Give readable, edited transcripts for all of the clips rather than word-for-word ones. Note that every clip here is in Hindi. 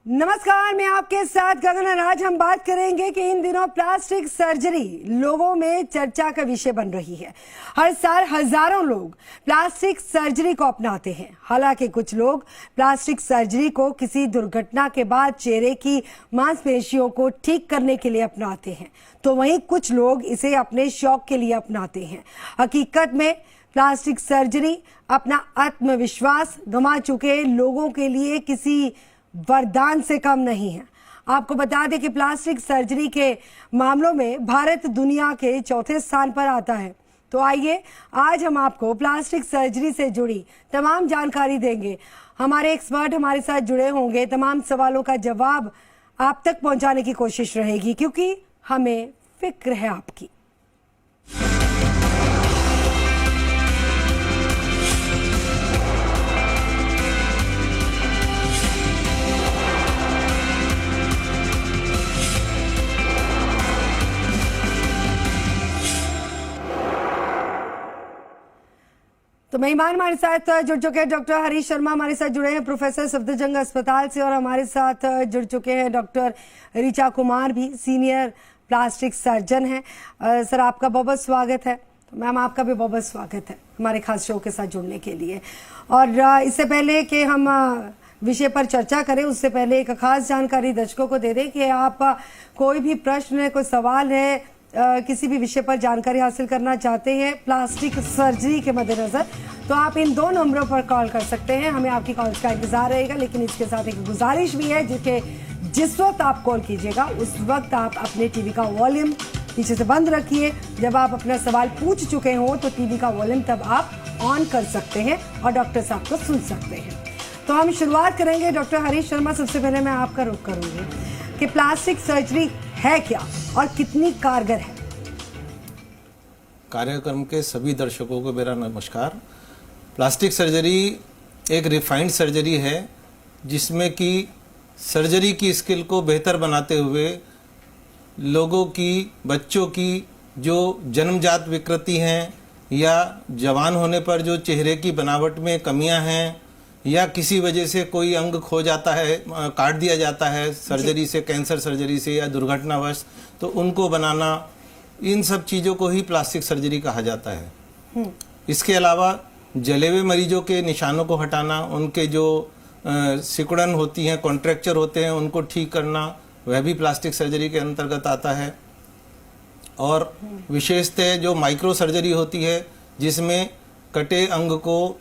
नमस्कार, मैं आपके साथ गगन और आज हम बात करेंगे कि इन दिनों प्लास्टिक सर्जरी लोगों में चर्चा का विषय बन रही है। हर साल हजारों लोग प्लास्टिक सर्जरी को अपनाते हैं। हालांकि कुछ लोग प्लास्टिक सर्जरी को किसी दुर्घटना के बाद चेहरे की मांसपेशियों को ठीक करने के लिए अपनाते हैं, तो वहीं कुछ लोग इसे अपने शौक के लिए अपनाते हैं। हकीकत में प्लास्टिक सर्जरी अपना आत्मविश्वास गंवा चुके लोगों के लिए किसी वरदान से कम नहीं है। आपको बता दें कि प्लास्टिक सर्जरी के मामलों में भारत दुनिया के चौथे स्थान पर आता है। तो आइए आज हम आपको प्लास्टिक सर्जरी से जुड़ी तमाम जानकारी देंगे। हमारे एक्सपर्ट हमारे साथ जुड़े होंगे, तमाम सवालों का जवाब आप तक पहुंचाने की कोशिश रहेगी, क्योंकि हमें फिक्र है आपकी। तो मेहमान हमारे साथ जुड़ चुके हैं डॉक्टर हरीश शर्मा, हमारे साथ जुड़े हैं प्रोफेसर सफदरजंग अस्पताल से, और हमारे साथ जुड़ चुके हैं डॉक्टर ऋचा कुमार भी, सीनियर प्लास्टिक सर्जन हैं। सर, आपका बहुत बहुत स्वागत है। तो मैम, आपका भी बहुत बहुत स्वागत है हमारे खास शो के साथ जुड़ने के लिए। और इससे पहले कि हम विषय पर चर्चा करें, उससे पहले एक खास जानकारी दर्शकों को दे दें कि आप कोई भी प्रश्न है, कोई सवाल है, किसी भी विषय पर जानकारी हासिल करना चाहते हैं प्लास्टिक सर्जरी के मद्देनजर, तो आप इन दो नंबरों पर कॉल कर सकते हैं। हमें आपकी कॉल्स का इंतजार रहेगा, लेकिन इसके साथ एक गुजारिश भी है कि जिस वक्त आप कॉल कीजिएगा उस वक्त आप अपने टीवी का वॉल्यूम पीछे से बंद रखिए। जब आप अपना सवाल पूछ चुके हो तो टीवी का वॉल्यूम तब आप ऑन कर सकते हैं और डॉक्टर साहब को सुन सकते हैं। तो हम शुरुआत करेंगे। डॉक्टर हरीश शर्मा, सबसे पहले मैं आपका रुख करूंगी कि प्लास्टिक सर्जरी है क्या और कितनी कारगर है। कार्यक्रम के सभी दर्शकों को मेरा नमस्कार। प्लास्टिक सर्जरी एक रिफाइंड सर्जरी है जिसमें कि सर्जरी की स्किल को बेहतर बनाते हुए लोगों की, बच्चों की जो जन्मजात विकृति हैं या जवान होने पर जो चेहरे की बनावट में कमियां हैं या किसी वजह से कोई अंग खो जाता है, काट दिया जाता है सर्जरी से, कैंसर सर्जरी से या दुर्घटनावश, तो उनको बनाना, इन सब चीज़ों को ही प्लास्टिक सर्जरी कहा जाता है। इसके अलावा जले हुए मरीजों के निशानों को हटाना, उनके जो सिकुड़न होती हैं, कॉन्ट्रैक्चर होते हैं, उनको ठीक करना, वह भी प्लास्टिक सर्जरी के अंतर्गत आता है। और विशेषतः जो माइक्रो सर्जरी होती है जिसमें कटे अंग को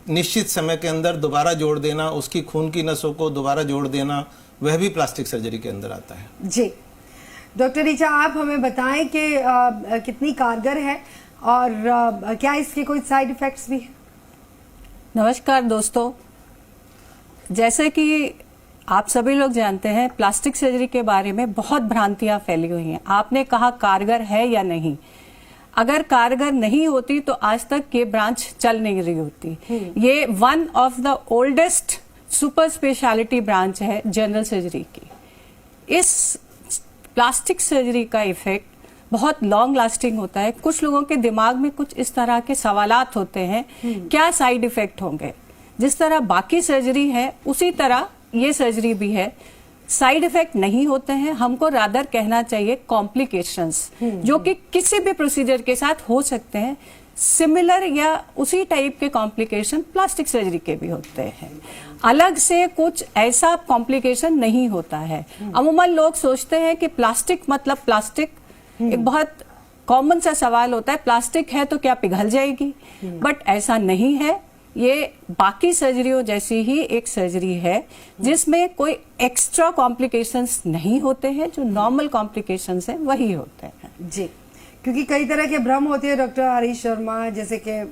निश्चित समय के अंदर दोबारा जोड़ देना, उसकी खून की नसों को दोबारा जोड़ देना, वह भी प्लास्टिक सर्जरी के अंदर आता है। जी डॉक्टर ऋचा, आप हमें बताएं कि कितनी कारगर है और क्या इसके कोई साइड इफेक्ट्स भी हैं? नमस्कार दोस्तों, जैसे कि आप सभी लोग जानते हैं प्लास्टिक सर्जरी के बारे में बहुत भ्रांतियां फैली हुई हैं। आपने कहा कारगर है या नहीं, अगर कारगर नहीं होती तो आज तक ये ब्रांच चल नहीं रही होती। ये one of the oldest super speciality branch है जनरल सर्जरी की। इस प्लास्टिक सर्जरी का इफेक्ट बहुत लॉन्ग लास्टिंग होता है। कुछ लोगों के दिमाग में कुछ इस तरह के सवालात होते हैं, क्या साइड इफेक्ट होंगे। जिस तरह बाकी सर्जरी है उसी तरह ये सर्जरी भी है, साइड इफेक्ट नहीं होते हैं। हमको रादर कहना चाहिए कॉम्प्लिकेशंस, जो कि किसी भी प्रोसीजर के साथ हो सकते हैं। सिमिलर या उसी टाइप के कॉम्प्लिकेशन प्लास्टिक सर्जरी के भी होते हैं। अलग से कुछ ऐसा कॉम्प्लिकेशन नहीं होता है। अमूमन लोग सोचते हैं कि प्लास्टिक मतलब प्लास्टिक, एक बहुत कॉमन सा सवाल होता है, प्लास्टिक है तो क्या पिघल जाएगी, बट ऐसा नहीं है। ये बाकी सर्जरियों जैसी ही एक सर्जरी है जिसमें कोई एक्स्ट्रा कॉम्प्लिकेशंस नहीं होते हैं। जो नॉर्मल कॉम्प्लिकेशंस हैं वही होते हैं। जी, क्योंकि कई तरह के भ्रम होते हैं डॉक्टर हरीश शर्मा, जैसे कि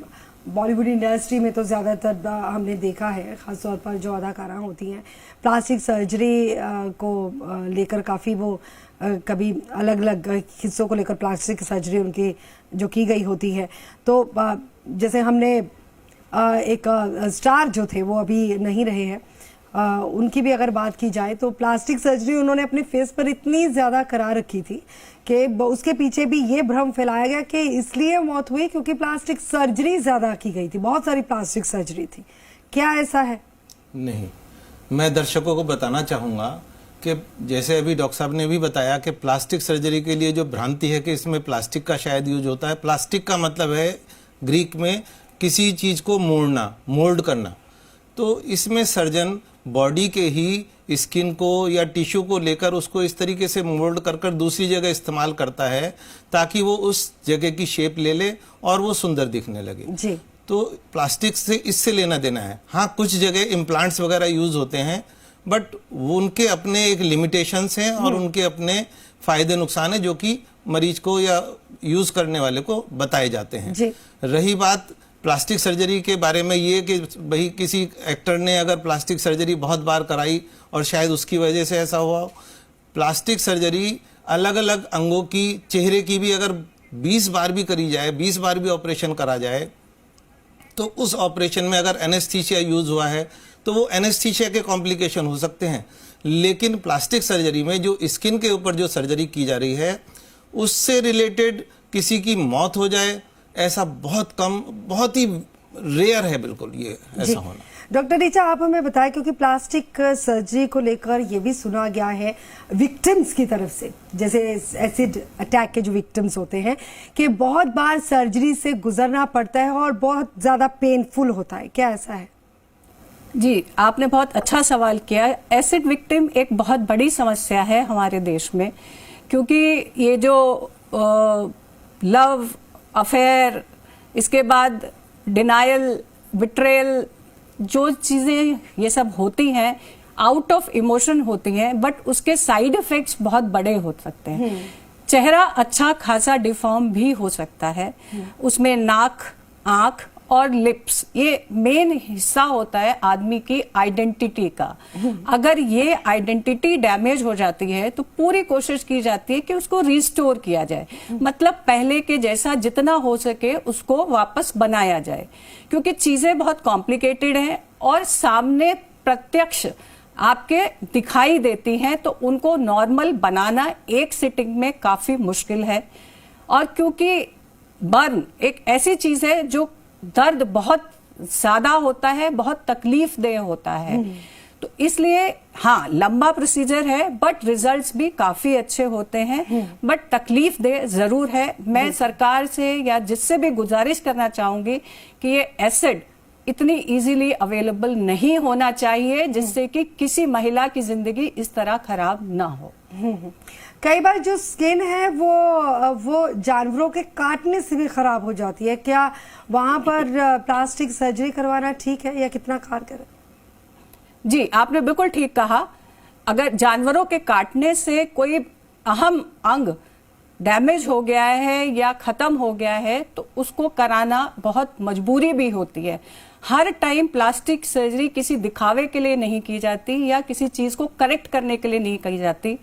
बॉलीवुड इंडस्ट्री में तो ज़्यादातर हमने देखा है, ख़ासतौर पर जो अदाकारा होती हैं प्लास्टिक सर्जरी को लेकर काफ़ी वो कभी अलग अलग हिस्सों को लेकर प्लास्टिक सर्जरी उनकी जो की गई होती है। तो जैसे हमने एक स्टार जो थे वो अभी नहीं रहे हैं, उनकी भी अगर बात की जाए तो प्लास्टिक सर्जरी उन्होंने अपने फेस पर इतनी ज़्यादा करा रखी थी कि उसके पीछे भी ये भ्रम फैलाया गया कि इसलिए मौत हुई क्योंकि प्लास्टिक सर्जरी ज़्यादा की गई थी, बहुत सारी प्लास्टिक सर्जरी थी। क्या ऐसा है? नहीं, मैं दर्शकों को बताना चाहूँगा कि जैसे अभी डॉक्टर साहब ने भी बताया कि प्लास्टिक सर्जरी के लिए जो भ्रांति है कि इसमें प्लास्टिक का शायद यूज होता है। प्लास्टिक का मतलब है ग्रीक में किसी चीज़ को मोड़ना, मोल्ड करना। तो इसमें सर्जन बॉडी के ही स्किन को या टिश्यू को लेकर उसको इस तरीके से मोल्ड कर कर दूसरी जगह इस्तेमाल करता है ताकि वो उस जगह की शेप ले ले और वो सुंदर दिखने लगे। जी। तो प्लास्टिक से इससे लेना देना है। हाँ, कुछ जगह इम्प्लांट्स वगैरह यूज होते हैं, बट वो उनके अपने एक लिमिटेशंस हैं और उनके अपने फायदे नुकसान है जो कि मरीज को या यूज करने वाले को बताए जाते हैं। जी। रही बात प्लास्टिक सर्जरी के बारे में ये कि भाई किसी एक्टर ने अगर प्लास्टिक सर्जरी बहुत बार कराई और शायद उसकी वजह से ऐसा हुआ हो। प्लास्टिक सर्जरी अलग अलग अंगों की, चेहरे की भी अगर 20 बार भी करी जाए, 20 बार भी ऑपरेशन करा जाए, तो उस ऑपरेशन में अगर एनेस्थीसिया यूज हुआ है तो वो एनेस्थीसिया के कॉम्प्लिकेशन हो सकते हैं। लेकिन प्लास्टिक सर्जरी में जो स्किन के ऊपर जो सर्जरी की जा रही है उससे रिलेटेड किसी की मौत हो जाए, ऐसा बहुत कम, बहुत ही रेयर है बिल्कुल ये ऐसा होना। डॉक्टर ऋचा, आप हमें बताएं, क्योंकि प्लास्टिक सर्जरी को लेकर ये भी सुना गया है विक्टिम्स की तरफ से, जैसे एसिड अटैक के जो विक्टिम्स होते हैं, कि बहुत बार सर्जरी से गुजरना पड़ता है और बहुत ज़्यादा पेनफुल होता है। क्या ऐसा है? जी, आपने बहुत अच्छा सवाल किया। एसिड विक्टिम एक बहुत बड़ी समस्या है हमारे देश में, क्योंकि ये जो लव अफेयर, इसके बाद डिनायल, बिट्रेयल, जो चीज़ें ये सब होती हैं आउट ऑफ इमोशन होती हैं, बट उसके साइड इफेक्ट्स बहुत बड़े हो सकते हैं। चेहरा अच्छा खासा डिफॉर्म भी हो सकता है, उसमें नाक, आंख और लिप्स, ये मेन हिस्सा होता है आदमी की आइडेंटिटी का। अगर ये आइडेंटिटी डैमेज हो जाती है तो पूरी कोशिश की जाती है कि उसको रिस्टोर किया जाए, मतलब पहले के जैसा जितना हो सके उसको वापस बनाया जाए, क्योंकि चीजें बहुत कॉम्प्लिकेटेड हैं और सामने प्रत्यक्ष आपके दिखाई देती हैं, तो उनको नॉर्मल बनाना एक सिटिंग में काफी मुश्किल है। और क्योंकि बर्न एक ऐसी चीज है जो दर्द बहुत ज्यादा होता है, बहुत तकलीफ देह होता है, तो इसलिए हाँ, लंबा प्रोसीजर है बट रिजल्ट्स भी काफी अच्छे होते हैं, बट तकलीफ देह जरूर है। मैं सरकार से या जिससे भी गुजारिश करना चाहूंगी कि ये एसिड इतनी इजीली अवेलेबल नहीं होना चाहिए जिससे कि किसी महिला की जिंदगी इस तरह खराब ना हो। कई बार जो स्किन है वो जानवरों के काटने से भी खराब हो जाती है। क्या वहां पर प्लास्टिक सर्जरी करवाना ठीक है या कितना कारगर है? जी, आपने बिल्कुल ठीक कहा। अगर जानवरों के काटने से कोई अहम अंग डैमेज हो गया है या खत्म हो गया है तो उसको कराना बहुत मजबूरी भी होती है। हर टाइम प्लास्टिक सर्जरी किसी दिखावे के लिए नहीं की जाती या किसी चीज को करेक्ट करने के लिए नहीं की जाती।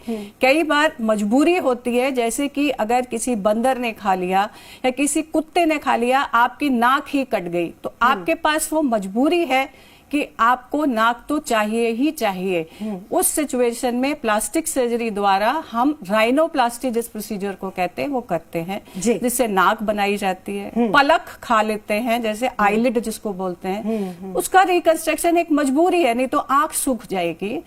कई बार मजबूरी होती है, जैसे कि अगर किसी बंदर ने खा लिया या किसी कुत्ते ने खा लिया, आपकी नाक ही कट गई, तो आपके पास वो मजबूरी है कि आपको नाक तो चाहिए ही चाहिए। उस सिचुएशन में प्लास्टिक सर्जरी द्वारा हम राइनोप्लास्टी जिस प्रोसीजर को कहते हैं वो करते हैं, जिससे नाक बनाई जाती है। पलक खा लेते हैं, जैसे आईलिड जिसको बोलते हैं, उसका रिकंस्ट्रक्शन एक मजबूरी है, नहीं तो आंख सूख जाएगी।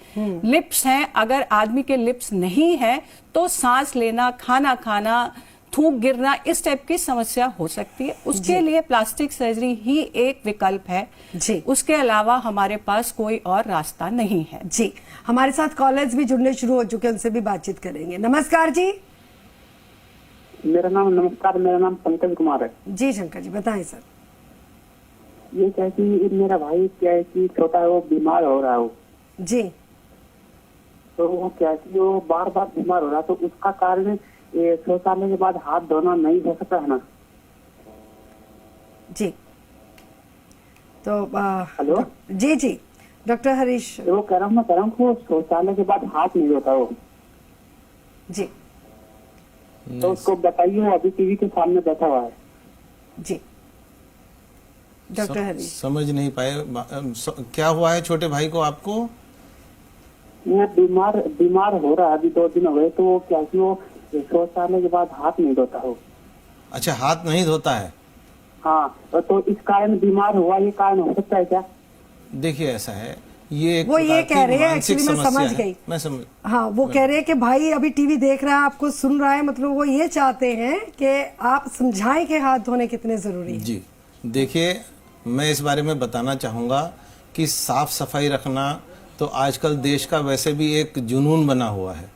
लिप्स हैं, अगर आदमी के लिप्स नहीं है तो सांस लेना, खाना खाना, थूक गिरना, इस टाइप की समस्या हो सकती है। उसके लिए प्लास्टिक सर्जरी ही एक विकल्प है जी। उसके अलावा हमारे पास कोई और रास्ता नहीं है जी। हमारे साथ कॉलर्स भी जुड़ने शुरू हो चुके हैं, उनसे भी बातचीत करेंगे। नमस्कार जी। नमस्कार, मेरा नाम पंकज कुमार है जी। शंकर जी बताएं सर। ये क्या कि मेरा भाई क्या है कि छोटा है, वो बीमार हो रहा है वो जी। तो वो क्या है कि वो बार बार बीमार हो रहा है, तो उसका कारण ये शौचालय के बाद हाथ धोना नहीं हो सकता है ना जी। तो हेलो जी जी डॉक्टर हरीश। वो कह रहा हूँ वो शौचालय के बाद हाथ नहीं धोता वो जी। तो उसको बताइए, वो अभी टीवी के सामने बैठा हुआ है जी। डॉक्टर हरीश समझ नहीं पाए क्या हुआ है छोटे भाई को आपको? वो बीमार हो रहा है, अभी 2 दिन हो गए, तो वो क्या कि वो शौचालय के बाद हाथ नहीं धोता हो। अच्छा, हाथ नहीं धोता है? हाँ, तो इस कारण बीमार हुआ, ये कारण हो सकता है क्या? देखिए ऐसा है ये एक वो ये प्रकार की कह रहे हैं, मानसिक एक्चुअली मैं समस्या समझ है। गई। मैं समझ हाँ, वो कह रहे हैं कि भाई अभी टीवी देख रहा है, आपको सुन रहा है, मतलब वो ये चाहते हैं कि आप समझाएं कि हाथ धोने कितने जरूरी है। जी, देखिए, मैं इस बारे में बताना चाहूँगा कि साफ सफाई रखना तो आजकल देश का वैसे भी एक जुनून बना हुआ है,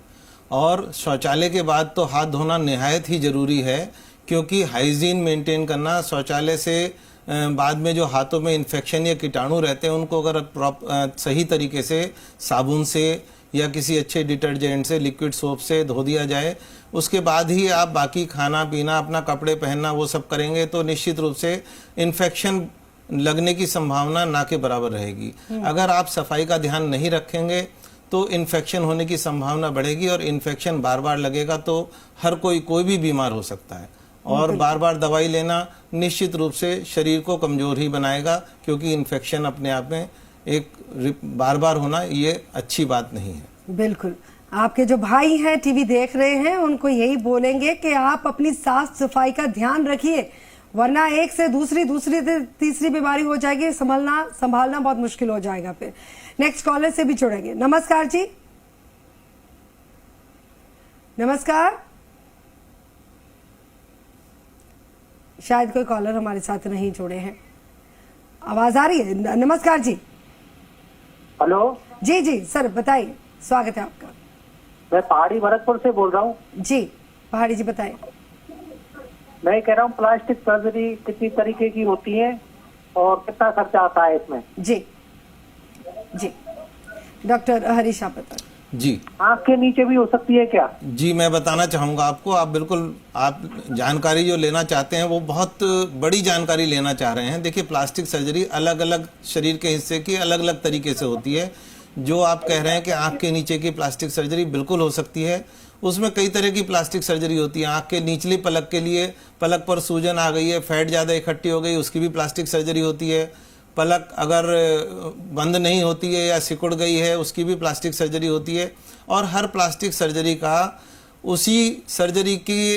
और शौचालय के बाद तो हाथ धोना निहायत ही ज़रूरी है, क्योंकि हाइजीन मेंटेन करना, शौचालय से बाद में जो हाथों में इन्फेक्शन या कीटाणु रहते हैं उनको अगर सही तरीके से साबुन से या किसी अच्छे डिटर्जेंट से, लिक्विड सोप से धो दिया जाए, उसके बाद ही आप बाकी खाना पीना, अपना कपड़े पहनना वो सब करेंगे तो निश्चित रूप से इन्फेक्शन लगने की संभावना ना के बराबर रहेगी। अगर आप सफाई का ध्यान नहीं रखेंगे तो इन्फेक्शन होने की संभावना बढ़ेगी, और इन्फेक्शन बार बार लगेगा तो हर कोई भी बीमार हो सकता है, और बार बार दवाई लेना निश्चित रूप से शरीर को कमजोर ही बनाएगा, क्योंकि इन्फेक्शन अपने आप में एक बार बार होना ये अच्छी बात नहीं है। बिल्कुल, आपके जो भाई हैं टीवी देख रहे हैं उनको यही बोलेंगे कि आप अपनी साफ सफाई का ध्यान रखिए, वरना एक से दूसरी से तीसरी बीमारी हो जाएगी, संभालना बहुत मुश्किल हो जाएगा। फिर नेक्स्ट कॉलर से भी जुड़ेंगे। नमस्कार जी। नमस्कार, शायद कोई कॉलर हमारे साथ नहीं जुड़े हैं। आवाज आ रही है? नमस्कार जी। हेलो, जी जी सर, बताइए, स्वागत है आपका। मैं पहाड़ी भरतपुर से बोल रहा हूँ। जी पहाड़ी जी, बताइए। मैं कह रहा हूँ प्लास्टिक सर्जरी कितनी तरीके की होती है और कितना खर्चा आता है इसमें? जी जी, डॉक्टर हरीश आप बताइए। जी, आँख के नीचे भी हो सकती है क्या? जी, मैं बताना चाहूँगा आपको, आप बिल्कुल आप जानकारी जो लेना चाहते हैं वो बहुत बड़ी जानकारी लेना चाह रहे हैं। देखिए, प्लास्टिक सर्जरी अलग अलग शरीर के हिस्से की अलग अलग तरीके से होती है। जो आप कह रहे हैं कि आँख के नीचे की प्लास्टिक सर्जरी, बिल्कुल हो सकती है। उसमें कई तरह की प्लास्टिक सर्जरी होती है। आँख के निचली पलक के लिए, पलक पर सूजन आ गई है, फैट ज़्यादा इकट्ठी हो गई, उसकी भी प्लास्टिक सर्जरी होती है। पलक अगर बंद नहीं होती है या सिकुड़ गई है, उसकी भी प्लास्टिक सर्जरी होती है। और हर प्लास्टिक सर्जरी का उसी सर्जरी की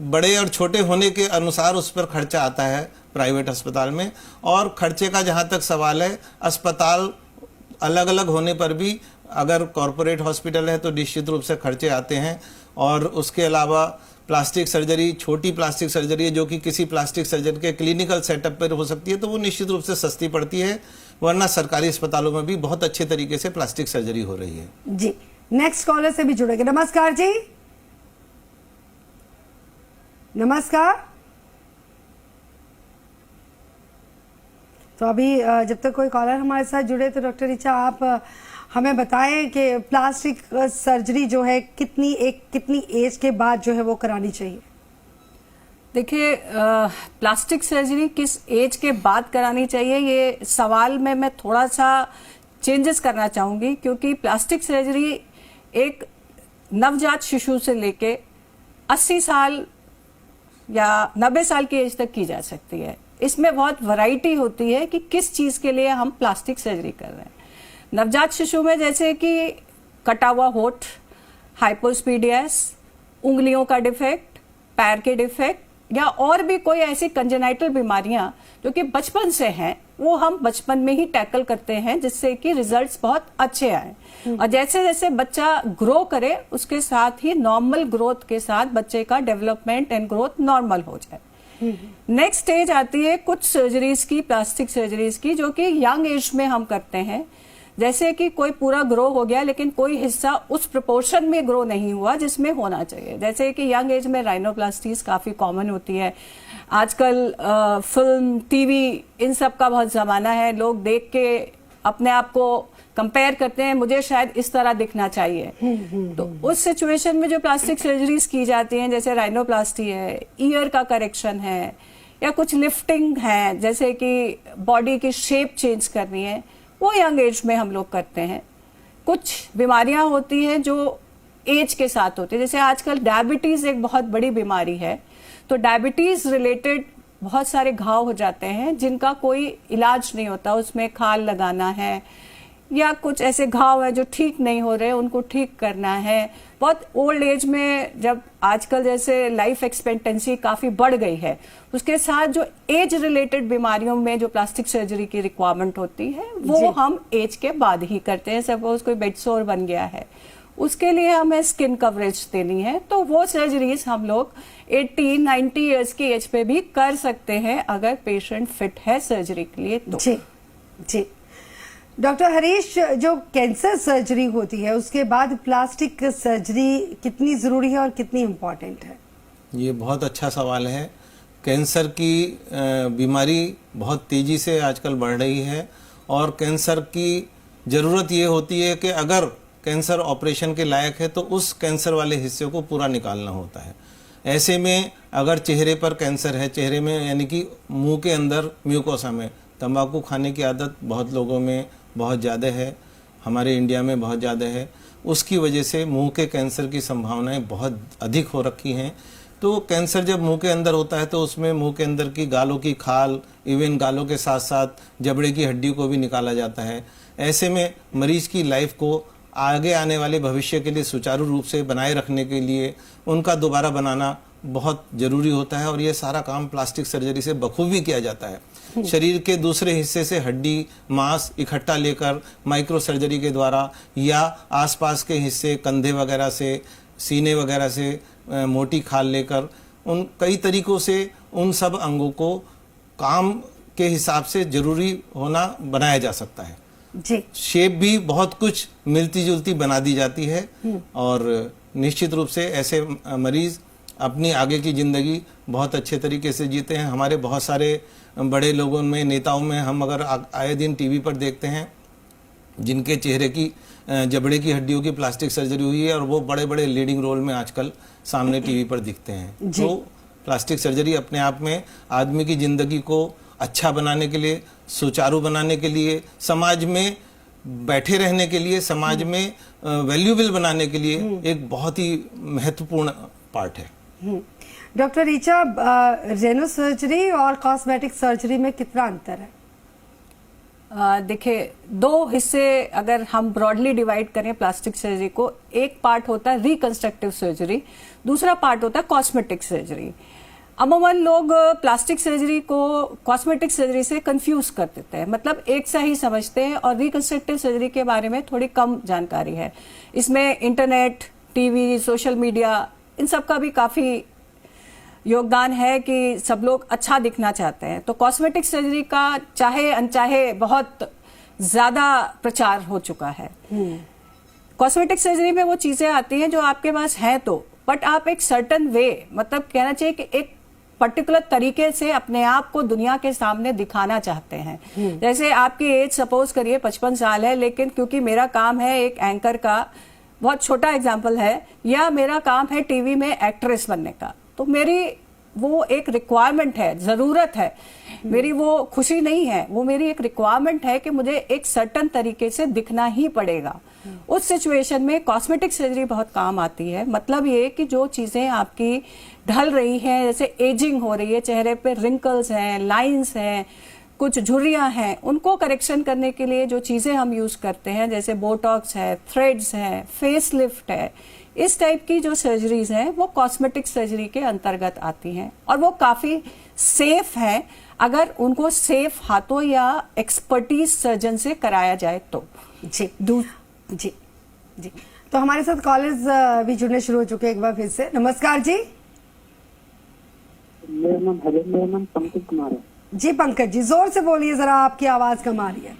बड़े और छोटे होने के अनुसार उस पर खर्चा आता है प्राइवेट अस्पताल में। और खर्चे का जहाँ तक सवाल है, अस्पताल अलग अलग होने पर भी अगर कॉरपोरेट हॉस्पिटल है तो निश्चित रूप से खर्चे आते हैं। और उसके अलावा प्लास्टिक सर्जरी, छोटी प्लास्टिक सर्जरी है जो कि किसी प्लास्टिक सर्जन के क्लिनिकल सेटअप पर हो सकती है, तो वो निश्चित रूप से सस्ती पड़ती है, वरना सरकारी अस्पतालों में भी बहुत अच्छे तरीके से प्लास्टिक सर्जरी हो रही है। जी, नेक्स्ट कॉलर से भी जुड़ेंगे। नमस्कार जी। नमस्कार। तो अभी जब तक कोई कॉलर हमारे साथ जुड़े तो डॉक्टर ऋचा आप हमें बताएं कि प्लास्टिक सर्जरी जो है कितनी एज के बाद जो है वो करानी चाहिए? देखिए, प्लास्टिक सर्जरी किस एज के बाद करानी चाहिए, ये सवाल में मैं थोड़ा सा चेंजेस करना चाहूँगी, क्योंकि प्लास्टिक सर्जरी एक नवजात शिशु से लेके 80 साल या 90 साल की एज तक की जा सकती है। इसमें बहुत वैरायटी होती है कि किस चीज़ के लिए हम प्लास्टिक सर्जरी कर रहे हैं। नवजात शिशु में जैसे कि कटा हुआ होठ, हाइपोस्पीडियस, उंगलियों का डिफेक्ट, पैर के डिफेक्ट, या और भी कोई ऐसी कंजेनाइटल बीमारियां जो कि बचपन से हैं, वो हम बचपन में ही टैकल करते हैं, जिससे कि रिजल्ट्स बहुत अच्छे आए। और जैसे जैसे बच्चा ग्रो करे, उसके साथ ही नॉर्मल ग्रोथ के साथ बच्चे का डेवलपमेंट एंड ग्रोथ नॉर्मल हो जाए। नेक्स्ट स्टेज आती है कुछ सर्जरीज की, प्लास्टिक सर्जरीज की, जो कि यंग एज में हम करते हैं। जैसे कि कोई पूरा ग्रो हो गया लेकिन कोई हिस्सा उस प्रोपोर्शन में ग्रो नहीं हुआ जिसमें होना चाहिए। जैसे कि यंग एज में राइनोप्लास्टीज काफ़ी कॉमन होती है। आजकल फिल्म, टीवी, इन सब का बहुत ज़माना है। लोग देख के अपने आप को कंपेयर करते हैं, मुझे शायद इस तरह दिखना चाहिए। तो उस सिचुएशन में जो प्लास्टिक सर्जरीज की जाती हैं, जैसे राइनोप्लास्टी है, ईयर का करेक्शन है, या कुछ लिफ्टिंग है, जैसे कि बॉडी की शेप चेंज करनी है, वो यंग एज में हम लोग करते हैं। कुछ बीमारियां होती हैं जो एज के साथ होती है, जैसे आजकल डायबिटीज एक बहुत बड़ी बीमारी है। तो डायबिटीज रिलेटेड बहुत सारे घाव हो जाते हैं जिनका कोई इलाज नहीं होता, उसमें खाल लगाना है या कुछ ऐसे घाव है जो ठीक नहीं हो रहे, उनको ठीक करना है। बहुत ओल्ड एज में जब आजकल जैसे लाइफ एक्सपेक्टेंसी काफ़ी बढ़ गई है, उसके साथ जो एज रिलेटेड बीमारियों में जो प्लास्टिक सर्जरी की रिक्वायरमेंट होती है वो हम एज के बाद ही करते हैं। सपोज कोई बेड सोर बन गया है, उसके लिए हमें स्किन कवरेज देनी है, तो वो सर्जरीज हम लोग 80-90 ईयर्स की एज पे भी कर सकते हैं अगर पेशेंट फिट है सर्जरी के लिए तो। जी जी डॉक्टर हरीश, जो कैंसर सर्जरी होती है उसके बाद प्लास्टिक सर्जरी कितनी ज़रूरी है और कितनी इम्पोर्टेंट है? ये बहुत अच्छा सवाल है। कैंसर की बीमारी बहुत तेज़ी से आजकल बढ़ रही है और कैंसर की ज़रूरत ये होती है कि अगर कैंसर ऑपरेशन के लायक है तो उस कैंसर वाले हिस्से को पूरा निकालना होता है। ऐसे में अगर चेहरे पर कैंसर है, चेहरे में यानी कि मुंह के अंदर म्यूकोसा में, तंबाकू खाने की आदत बहुत लोगों में बहुत ज़्यादा है, हमारे इंडिया में बहुत ज़्यादा है, उसकी वजह से मुंह के कैंसर की संभावनाएं बहुत अधिक हो रखी हैं। तो कैंसर जब मुंह के अंदर होता है तो उसमें मुंह के अंदर की गालों की खाल, इवन गालों के साथ साथ जबड़े की हड्डी को भी निकाला जाता है। ऐसे में मरीज की लाइफ को आगे आने वाले भविष्य के लिए सुचारू रूप से बनाए रखने के लिए उनका दोबारा बनाना बहुत ज़रूरी होता है और ये सारा काम प्लास्टिक सर्जरी से बखूबी किया जाता है। शरीर के दूसरे हिस्से से हड्डी, मांस इकट्ठा लेकर माइक्रो सर्जरी के द्वारा या आसपास के हिस्से कंधे वगैरह से, सीने वगैरह से मोटी खाल लेकर उन कई तरीकों से उन सब अंगों को काम के हिसाब से ज़रूरी होना बनाया जा सकता है। जी शेप भी बहुत कुछ मिलती जुलती बना दी जाती है और निश्चित रूप से ऐसे मरीज अपनी आगे की ज़िंदगी बहुत अच्छे तरीके से जीते हैं। हमारे बहुत सारे बड़े लोगों में, नेताओं में हम अगर आए दिन टीवी पर देखते हैं जिनके चेहरे की जबड़े की हड्डियों की प्लास्टिक सर्जरी हुई है और वो बड़े बड़े लीडिंग रोल में आजकल सामने टीवी पर दिखते हैं। तो प्लास्टिक सर्जरी अपने आप में आदमी की ज़िंदगी को अच्छा बनाने के लिए, सुचारू बनाने के लिए, समाज में बैठे रहने के लिए, समाज में वैल्यूएबल बनाने के लिए एक बहुत ही महत्वपूर्ण पार्ट है। डॉक्टर ऋचा, रेनो सर्जरी और कॉस्मेटिक सर्जरी में कितना अंतर है? देखिए, दो हिस्से अगर हम ब्रॉडली डिवाइड करें प्लास्टिक सर्जरी को, एक पार्ट होता है रिकंस्ट्रक्टिव सर्जरी, दूसरा पार्ट होता है कॉस्मेटिक सर्जरी। अमूमन लोग प्लास्टिक सर्जरी को कॉस्मेटिक सर्जरी से कंफ्यूज कर देते हैं, मतलब एक सा ही समझते हैं और रिकंस्ट्रक्टिव सर्जरी के बारे में थोड़ी कम जानकारी है। इसमें इंटरनेट, टीवी, सोशल मीडिया, इन सब का भी काफ़ी योगदान है कि सब लोग अच्छा दिखना चाहते हैं। तो कॉस्मेटिक सर्जरी का चाहे अनचाहे बहुत ज़्यादा प्रचार हो चुका है। कॉस्मेटिक सर्जरी में वो चीज़ें आती हैं जो आपके पास हैं तो, बट आप एक सर्टन वे, मतलब कहना चाहिए कि एक पर्टिकुलर तरीके से अपने आप को दुनिया के सामने दिखाना चाहते हैं। जैसे आपकी एज सपोज करिए 55 साल है, लेकिन क्योंकि मेरा काम है एक एंकर का, बहुत छोटा एग्जाम्पल है, या मेरा काम है टीवी में एक्ट्रेस बनने का, तो मेरी वो एक रिक्वायरमेंट है, ज़रूरत है, मेरी वो खुशी नहीं है, वो मेरी एक रिक्वायरमेंट है कि मुझे एक सर्टन तरीके से दिखना ही पड़ेगा। उस सिचुएशन में कॉस्मेटिक सर्जरी बहुत काम आती है। मतलब ये कि जो चीज़ें आपकी ढल रही हैं, जैसे एजिंग हो रही है, चेहरे पे रिंकल्स हैं, लाइंस हैं, कुछ झुर्रियाँ हैं, उनको करेक्शन करने के लिए जो चीज़ें हम यूज़ करते हैं, जैसे बोटॉक्स है, थ्रेड्स हैं, फेस लिफ्ट है, इस टाइप की जो सर्जरीज हैं वो कॉस्मेटिक सर्जरी के अंतर्गत आती हैं और वो काफ़ी सेफ हैं अगर उनको सेफ हाथों या एक्सपर्टीज सर्जन से कराया जाए तो। जी जी जी तो हमारे साथ कॉलर्स भी जुड़ने शुरू हो चुके हैं एक बार फिर से। नमस्कार जी। मेरा नाम पंकज कुमार है। जी पंकज जी, जोर से बोलिए जरा, आपकी आवाज कम आ रही है।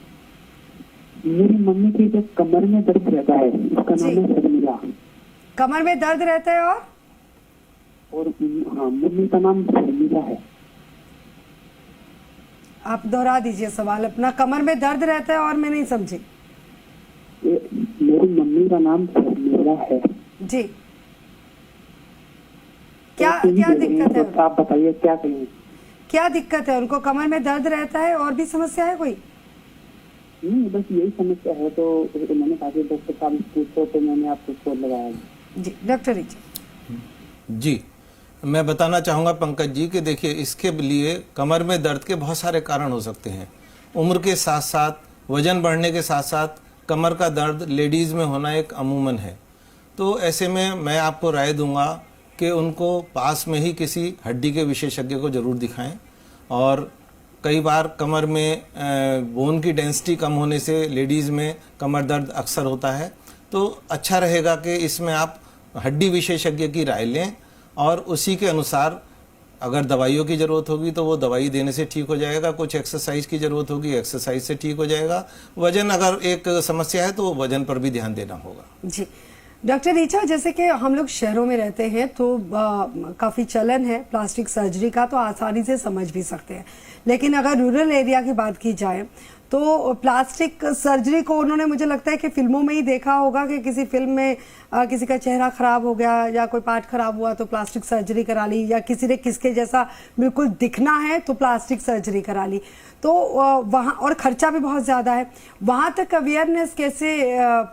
मेरी मम्मी की जो कमर में दर्द रहता है, उसका नाम है शर्मिला। कमर में दर्द रहता है और हाँ, मम्मी का नाम शर्मिला है। आप दोहरा दीजिए सवाल अपना। कमर में दर्द रहता है और मैं नहीं समझी। मेरी मम्मी का नाम शर्मिला है जी। क्या दिक्कत है? तो आप बताइए क्या करें। क्या दिक्कत है उनको? कमर में दर्द रहता है और भी समस्या है कोई? नहीं, बस यही समस्या है। तो मैंने कहा कि डॉक्टर साहब पूछो, तो मैंने आपको फोन लगाया। जी डॉक्टर ऋचा। जी, मैं बताना चाहूँगा पंकज जी कि देखिए, इसके लिए कमर में दर्द के बहुत सारे कारण हो सकते हैं। उम्र के साथ साथ, वजन बढ़ने के साथ साथ कमर का दर्द लेडीज़ में होना एक अमूमन है। तो ऐसे में मैं आपको राय दूंगा कि उनको पास में ही किसी हड्डी के विशेषज्ञ को ज़रूर दिखाएं। और कई बार कमर में बोन की डेंसिटी कम होने से लेडीज़ में कमर दर्द अक्सर होता है। तो अच्छा रहेगा कि इसमें आप हड्डी विशेषज्ञ की राय लें और उसी के अनुसार अगर दवाइयों की ज़रूरत होगी तो वो दवाई देने से ठीक हो जाएगा, कुछ एक्सरसाइज की ज़रूरत होगी एक्सरसाइज से ठीक हो जाएगा, वजन अगर एक समस्या है तो वजन पर भी ध्यान देना होगा। जी डॉक्टर ऋचा, जैसे कि हम लोग शहरों में रहते हैं तो काफ़ी चलन है प्लास्टिक सर्जरी का, तो आसानी से समझ भी सकते हैं, लेकिन अगर रूरल एरिया की बात की जाए तो प्लास्टिक सर्जरी को उन्होंने, मुझे लगता है कि फिल्मों में ही देखा होगा कि किसी फिल्म में किसी का चेहरा खराब हो गया या कोई पार्ट खराब हुआ तो प्लास्टिक सर्जरी करा ली, या किसी ने किसके जैसा बिल्कुल दिखना है तो प्लास्टिक सर्जरी करा ली। तो वहाँ और खर्चा भी बहुत ज़्यादा है, वहाँ तक अवेयरनेस कैसे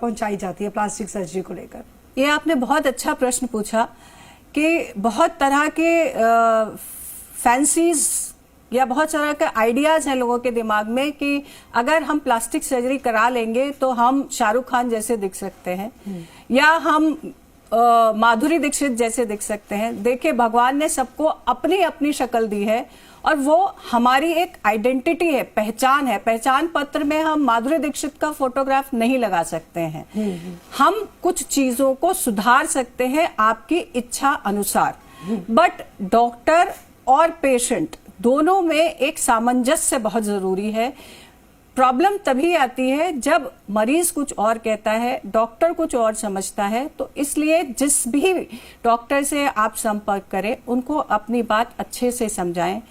पहुँचाई जाती है प्लास्टिक सर्जरी को लेकर? ये आपने बहुत अच्छा प्रश्न पूछा कि बहुत तरह के फैंसीज या बहुत सारा का आइडियाज हैं लोगों के दिमाग में कि अगर हम प्लास्टिक सर्जरी करा लेंगे तो हम शाहरुख खान जैसे दिख सकते हैं या हम माधुरी दीक्षित जैसे दिख सकते हैं। देखिए, भगवान ने सबको अपनी अपनी शक्ल दी है और वो हमारी एक आइडेंटिटी है, पहचान है। पहचान पत्र में हम माधुरी दीक्षित का फोटोग्राफ नहीं लगा सकते हैं। हम कुछ चीजों को सुधार सकते हैं आपकी इच्छा अनुसार, बट डॉक्टर और पेशेंट दोनों में एक सामंजस्य बहुत जरूरी है। प्रॉब्लम तभी आती है जब मरीज कुछ और कहता है, डॉक्टर कुछ और समझता है। तो इसलिए जिस भी डॉक्टर से आप संपर्क करें उनको अपनी बात अच्छे से समझाएं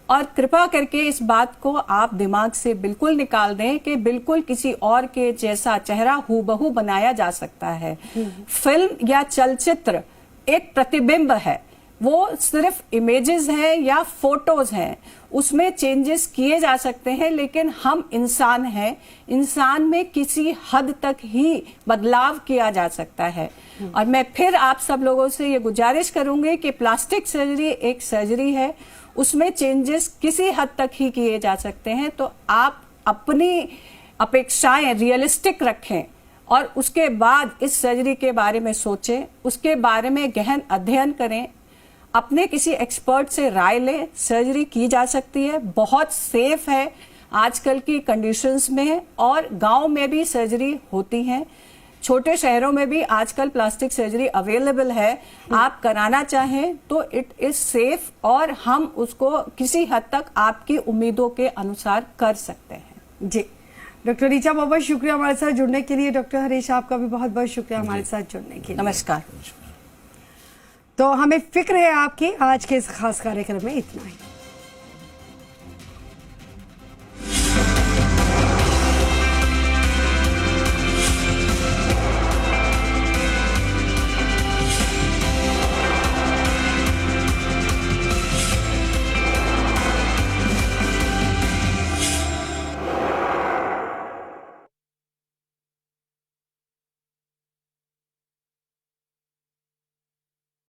और कृपा करके इस बात को आप दिमाग से बिल्कुल निकाल दें कि बिल्कुल किसी और के जैसा चेहरा हूबहू बनाया जा सकता है। फिल्म या चलचित्र एक प्रतिबिंब है, वो सिर्फ इमेजेस हैं या फोटोज हैं, उसमें चेंजेस किए जा सकते हैं, लेकिन हम इंसान हैं, इंसान में किसी हद तक ही बदलाव किया जा सकता है। और मैं फिर आप सब लोगों से ये गुजारिश करूंगी कि प्लास्टिक सर्जरी एक सर्जरी है, उसमें चेंजेस किसी हद तक ही किए जा सकते हैं। तो आप अपनी अपेक्षाएं रियलिस्टिक रखें और उसके बाद इस सर्जरी के बारे में सोचें, उसके बारे में गहन अध्ययन करें, अपने किसी एक्सपर्ट से राय लें। सर्जरी की जा सकती है, बहुत सेफ है आजकल की कंडीशंस में, और गांव में भी सर्जरी होती है, छोटे शहरों में भी आजकल प्लास्टिक सर्जरी अवेलेबल है। आप कराना चाहें तो इट इज सेफ और हम उसको किसी हद तक आपकी उम्मीदों के अनुसार कर सकते हैं। जी डॉक्टर ऋचा, बहुत बहुत शुक्रिया हमारे साथ जुड़ने के लिए। डॉक्टर हरीश, आपका भी बहुत बहुत शुक्रिया हमारे साथ जुड़ने के लिए। नमस्कार। तो हमें फिक्र है आपकी। आज के इस खास कार्यक्रम में इतना ही।